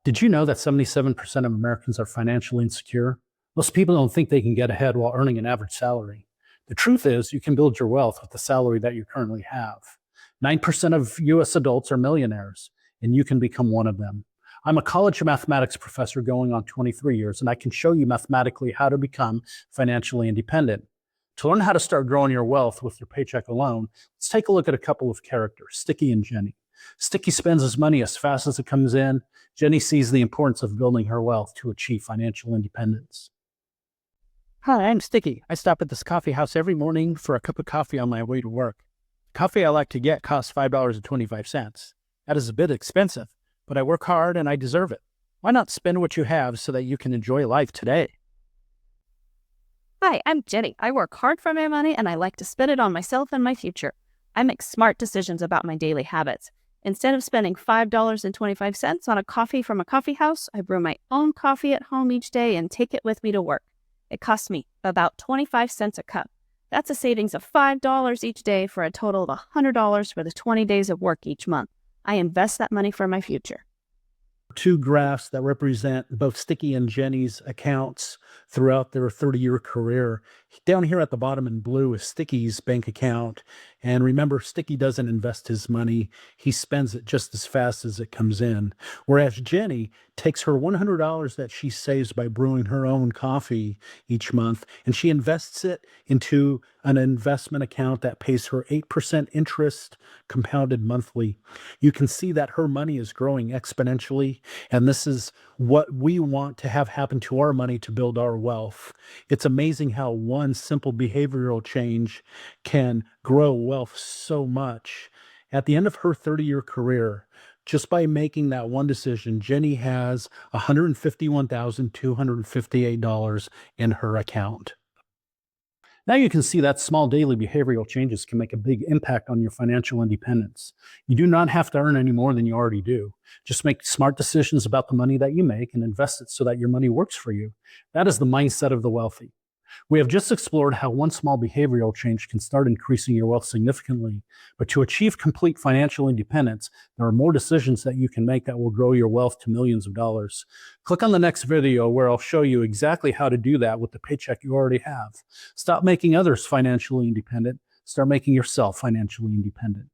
Did you know that 77% of Americans are financially insecure? Most people don't think they can get ahead while earning an average salary. The truth is, you can build your wealth with the salary that you currently have. 9% of US adults are millionaires, and you can become one of them. I'm a college mathematics professor going on 23 years, and I can show you mathematically how to become financially independent. To learn how to start growing your wealth with your paycheck alone, let's take a look at a couple of characters, Sticky and Jenny. Sticky spends his money as fast as it comes in. Jenny sees the importance of building her wealth to achieve financial independence. Hi, I'm Sticky. I stop at this coffee house every morning for a cup of coffee on my way to work. The coffee I like to get costs $5.25. That is a bit expensive, but I work hard and I deserve it. Why not spend what you have so that you can enjoy life today? Hi, I'm Jenny. I work hard for my money and I like to spend it on myself and my future. I make smart decisions about my daily habits. Instead of spending $5.25 on a coffee from a coffee house, I brew my own coffee at home each day and take it with me to work. It costs me about 25 cents a cup. That's a savings of $5 each day for a total of $100 for the 20 days of work each month. I invest that money for my future. Two graphs that represent both Sticky and Jenny's accounts throughout their 30-year career. Down here at the bottom in blue is Sticky's bank account. And remember, Sticky doesn't invest his money. He spends it just as fast as it comes in. Whereas Jenny takes her $100 that she saves by brewing her own coffee each month, and she invests it into an investment account that pays her 8% interest compounded monthly. You can see that her money is growing exponentially, and this is what we want to have happen to our money to build our wealth. It's amazing how one simple behavioral change can grow wealth so much. At the end of her 30-year career, just by making that one decision, Jenny has $151,258 in her account. Now you can see that small daily behavioral changes can make a big impact on your financial independence. You do not have to earn any more than you already do. Just make smart decisions about the money that you make and invest it so that your money works for you. That is the mindset of the wealthy. We have just explored how one small behavioral change can start increasing your wealth significantly. But to achieve complete financial independence, there are more decisions that you can make that will grow your wealth to millions of dollars. Click on the next video where I'll show you exactly how to do that with the paycheck you already have. Stop making others financially independent. Start making yourself financially independent.